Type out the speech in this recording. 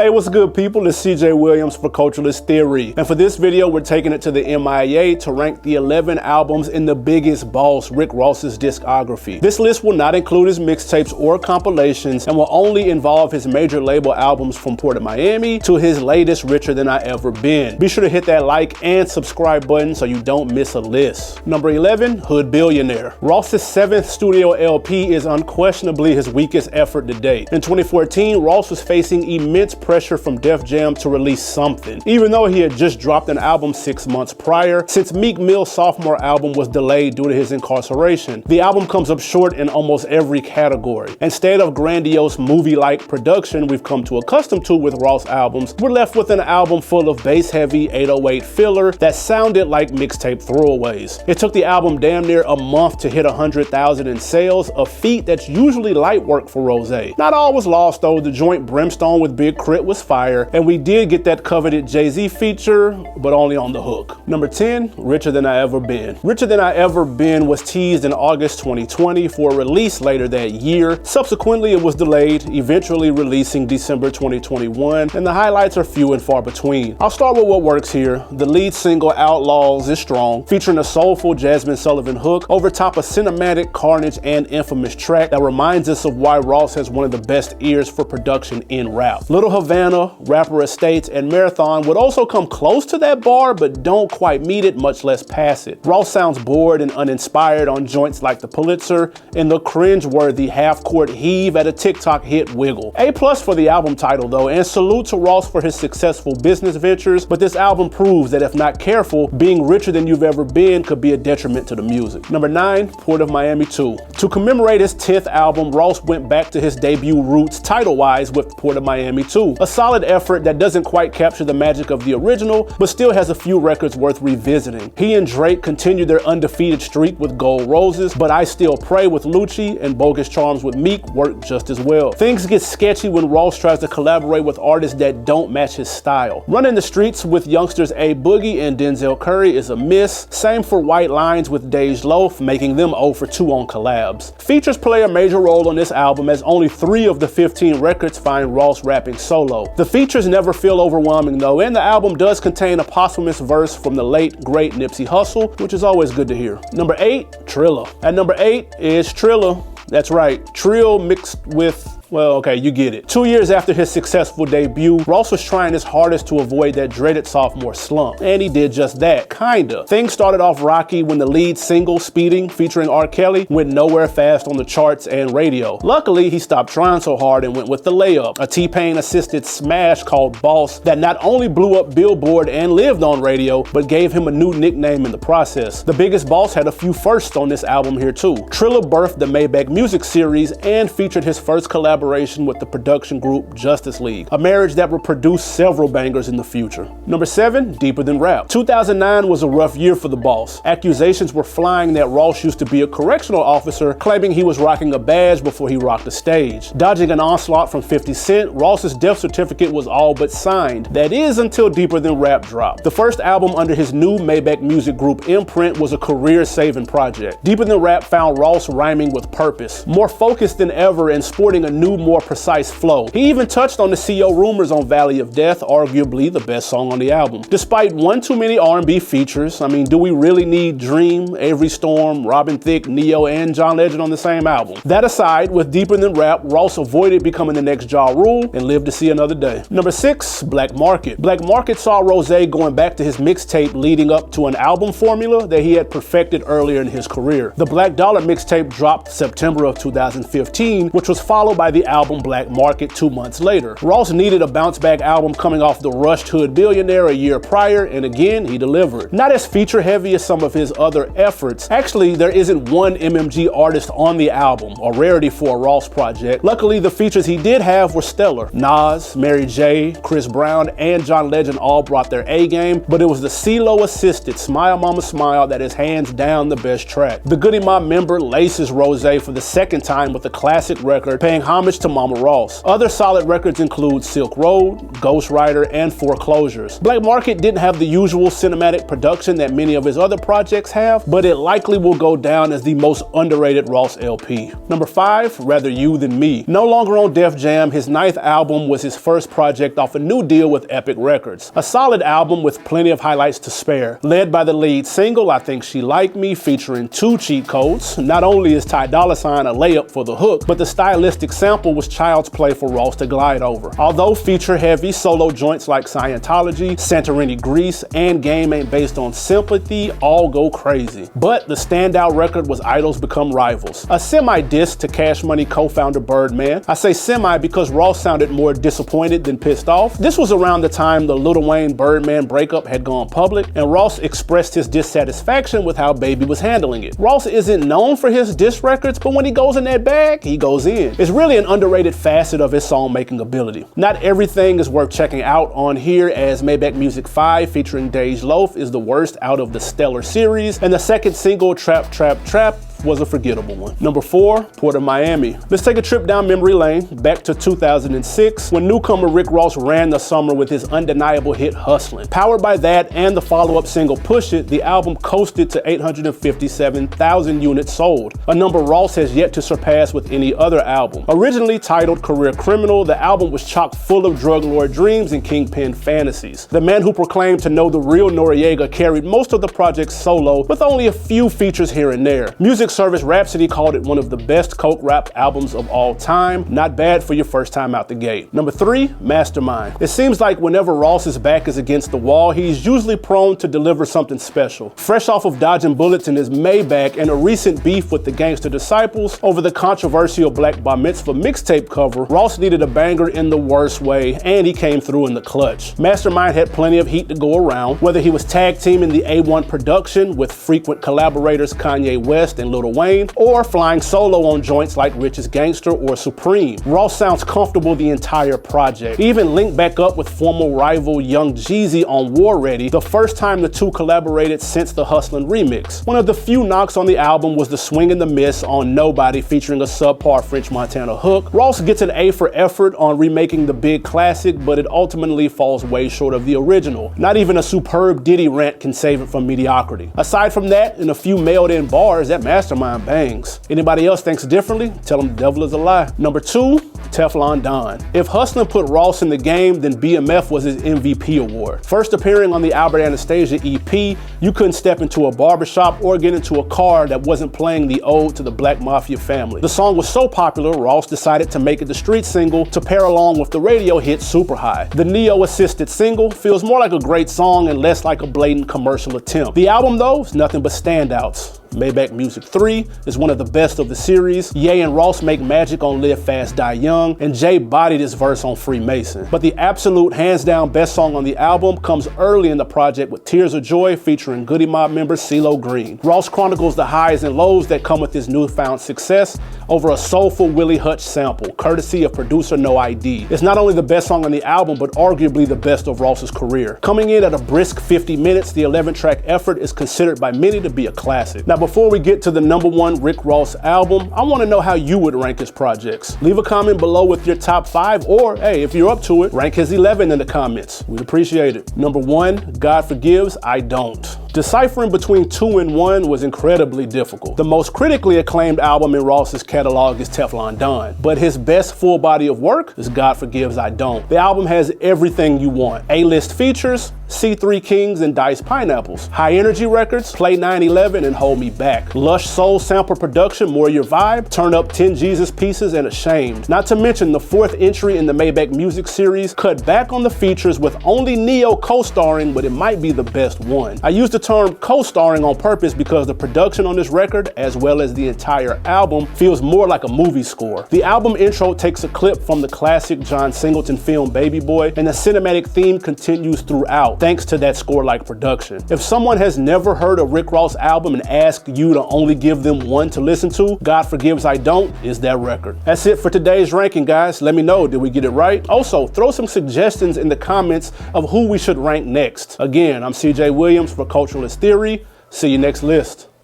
Hey, what's good, people? It's CJ Williams for Culturalist Theory. And for this video, we're taking it to the MIA to rank the 11 albums in the biggest boss, Rick Ross's discography. This list will not include his mixtapes or compilations and will only involve his major label albums from Port of Miami to his latest, Richer Than I Ever Been. Be sure to hit that like and subscribe button so you don't miss a list. Number 11, Hood Billionaire. Ross's 7th studio LP is unquestionably his weakest effort to date. In 2014, Ross was facing immense pressure from Def Jam to release something, even though he had just dropped an album 6 months prior, since Meek Mill's sophomore album was delayed due to his incarceration. The album comes up short in almost every category. Instead of grandiose movie-like production we've come to accustom to with Ross albums, we're left with an album full of bass-heavy 808 filler that sounded like mixtape throwaways. It took the album damn near a month to hit 100,000 in sales, a feat that's usually light work for Rose. Not all was lost though. The joint Brimstone with Big Crit was fire, and we did get that coveted Jay-Z feature, but only on the hook. Number 10, Richer Than I Ever Been. Richer Than I Ever Been was teased in August 2020 for a release later that year. Subsequently, it was delayed, eventually releasing December 2021, and the highlights are few and far between. I'll start with what works here. The lead single, Outlaws, is strong, featuring a soulful Jasmine Sullivan hook over top a cinematic Carnage and Infamous track that reminds us of why Ross has one of the best ears for production in rap. Little Havana, Rapper Estates, and Marathon would also come close to that bar, but don't quite meet it, much less pass it. Ross sounds bored and uninspired on joints like The Pulitzer and the cringe-worthy half-court heave at a TikTok hit Wiggle. A+ for the album title though, and salute to Ross for his successful business ventures, but this album proves that if not careful, being richer than you've ever been could be a detriment to the music. Number 9, Port of Miami 2. To commemorate his 10th album, Ross went back to his debut roots title-wise with Port of Miami 2. A solid effort that doesn't quite capture the magic of the original, but still has a few records worth revisiting. He and Drake continued their undefeated streak with Gold Roses, but I Still Pray with Lucci and Bogus Charms with Meek worked just as well. Things get sketchy when Ross tries to collaborate with artists that don't match his style. Running the Streets with youngsters A Boogie and Denzel Curry is a miss. Same for White Lines with Dej Loaf, making them 0 for 2 on collabs. Features play a major role on this album, as only 3 of the 15 records find Ross rapping solo. The features never feel overwhelming though, and the album does contain a posthumous verse from the late great Nipsey Hussle, which is always good to hear. Number 8, Trilla. At number 8 is Trilla. That's right, Trill mixed with, well, okay, you get it. 2 years after his successful debut, Ross was trying his hardest to avoid that dreaded sophomore slump, and he did just that, kinda. Things started off rocky when the lead single, Speeding, featuring R. Kelly, went nowhere fast on the charts and radio. Luckily, he stopped trying so hard and went with The Layup, a T-Pain assisted smash called Boss that not only blew up Billboard and lived on radio, but gave him a new nickname in the process. The Biggest Boss had a few firsts on this album here too. Trilla birthed the Maybach Music series and featured his first collaboration with the production group Justice League, a marriage that would produce several bangers in the future. Number 7, Deeper Than Rap. 2009 was a rough year for the boss. Accusations were flying that Ross used to be a correctional officer, claiming he was rocking a badge before he rocked the stage. Dodging an onslaught from 50 Cent, Ross's death certificate was all but signed. That is until Deeper Than Rap dropped. The first album under his new Maybach Music Group imprint was a career-saving project. Deeper Than Rap found Ross rhyming with purpose, more focused than ever and sporting a new, more precise flow. He even touched on the CO Rumors on Valley of Death, arguably the best song on the album. Despite one too many R&B features, I mean, do we really need Dream, Avery Storm, Robin Thicke, Neo, and John Legend on the same album? That aside, with Deeper Than Rap, Ross avoided becoming the next Ja Rule and lived to see another day. Number 6, Black Market. Black Market saw Rose going back to his mixtape leading up to an album formula that he had perfected earlier in his career. The Black Dollar mixtape dropped September of 2015, which was followed by the album Black Market 2 months later. Ross needed a bounce-back album coming off the rushed Hood Billionaire a year prior, and again, he delivered. Not as feature-heavy as some of his other efforts. Actually, there isn't one MMG artist on the album, a rarity for a Ross project. Luckily, the features he did have were stellar. Nas, Mary J, Chris Brown, and John Legend all brought their A-game, but it was the CeeLo-assisted Smile Mama Smile that is hands down the best track. The Goody Mob member laces Rose for the second time with a classic record, paying homage Homage to Mama Ross. Other solid records include Silk Road, Ghostwriter, and Foreclosures. Black Market didn't have the usual cinematic production that many of his other projects have, but it likely will go down as the most underrated Ross LP. Number 5, Rather You Than Me. No longer on Def Jam, his 9th album was his first project off a new deal with Epic Records. A solid album with plenty of highlights to spare. Led by the lead single, I Think She Like Me, featuring 2 cheat codes. Not only is Ty Dolla $ign a layup for the hook, but the stylistic sample was child's play for Ross to glide over. Although feature-heavy, solo joints like Scientology, Santorini Grease, and Game Ain't Based on Sympathy all go crazy. But the standout record was Idols Become Rivals, a semi-diss to Cash Money co-founder Birdman. I say semi because Ross sounded more disappointed than pissed off. This was around the time the Lil Wayne Birdman breakup had gone public, and Ross expressed his dissatisfaction with how Baby was handling it. Ross isn't known for his diss records, but when he goes in that bag, he goes in. It's really an underrated facet of his song-making ability. Not everything is worth checking out on here, as Maybach Music 5 featuring Dej Loaf is the worst out of the stellar series, and the second single, Trap Trap Trap, was a forgettable one. Number 4, Port of Miami. Let's take a trip down memory lane, back to 2006, when newcomer Rick Ross ran the summer with his undeniable hit Hustlin'. Powered by that and the follow-up single Push It, the album coasted to 857,000 units sold, a number Ross has yet to surpass with any other album. Originally titled Career Criminal, the album was chock full of drug lord dreams and kingpin fantasies. The man who proclaimed to know the real Noriega carried most of the project solo, with only a few features here and there. Music Service Rhapsody called it one of the best coke rap albums of all time. Not bad for your first time out the gate. Number 3, Mastermind. It seems like whenever Ross's back is against the wall, he's usually prone to deliver something special. Fresh off of dodging bullets in his Maybach and a recent beef with the Gangsta Disciples over the controversial Black Bar Mitzvah mixtape cover, Ross needed a banger in the worst way, and he came through in the clutch. Mastermind had plenty of heat to go around, whether he was tag teaming the A1 production with frequent collaborators Kanye West and Lil Wayne, or flying solo on joints like Richest Gangster or Supreme. Ross sounds comfortable the entire project. He even linked back up with former rival Young Jeezy on War Ready, the first time the two collaborated since the Hustlin' remix. One of the few knocks on the album was the swing and the miss on Nobody featuring a subpar French Montana hook. Ross gets an A for effort on remaking the big classic, but it ultimately falls way short of the original. Not even a superb Diddy rant can save it from mediocrity. Aside from that, and a few mailed-in bars, that Mastermind bangs. Anybody else thinks differently? Tell them the devil is a lie. Number 2, Teflon Don. If Hustlin' put Ross in the game, then BMF was his MVP award. First appearing on the Albert Anastasia EP, you couldn't step into a barbershop or get into a car that wasn't playing the ode to the Black Mafia family. The song was so popular, Ross decided to make it the street single to pair along with the radio hit Super High. The Neo-assisted single feels more like a great song and less like a blatant commercial attempt. The album, though, is nothing but standouts. Maybach Music 3 is one of the best of the series. Ye and Ross make magic on Live Fast, Die Young, and Jay bodied his verse on Freemason. But the absolute hands-down best song on the album comes early in the project with Tears of Joy featuring Goody Mob member CeeLo Green. Ross chronicles the highs and lows that come with his newfound success over a soulful Willie Hutch sample, courtesy of producer No ID. It's not only the best song on the album, but arguably the best of Ross's career. Coming in at a brisk 50 minutes, the 11-track effort is considered by many to be a classic. Now, before we get to the number 1 Rick Ross album, I want to know how you would rank his projects. Leave a comment below with your top 5, or hey, if you're up to it, rank his 11 in the comments. We'd appreciate it. Number 1, God Forgives, I Don't. Deciphering between 2 and 1 was incredibly difficult. The most critically acclaimed album in Ross's catalog is Teflon Don, but his best full body of work is God Forgives, I Don't. The album has everything you want. A-list features, C3 Kings and Dice Pineapples, high energy records, Play 911 and Hold Me Back, lush soul sample production, More Your Vibe, Turn Up 10 Jesus Pieces, and Ashamed. Not to mention the 4th entry in the Maybach Music series cut back on the features with only Neo co-starring, but it might be the best one. I use the term co-starring on purpose because the production on this record, as well as the entire album, feels more like a movie score. The album intro takes a clip from the classic John Singleton film Baby Boy, and the cinematic theme continues throughout, thanks to that score-like production. If someone has never heard a Rick Ross album and asks you to only give them one to listen to, God Forgives, I Don't is that record. That's it for today's ranking, guys. Let me know, did we get it right? Also, throw some suggestions in the comments of who we should rank next. Again, I'm CJ Williams for Culturalist Theory. See you next list.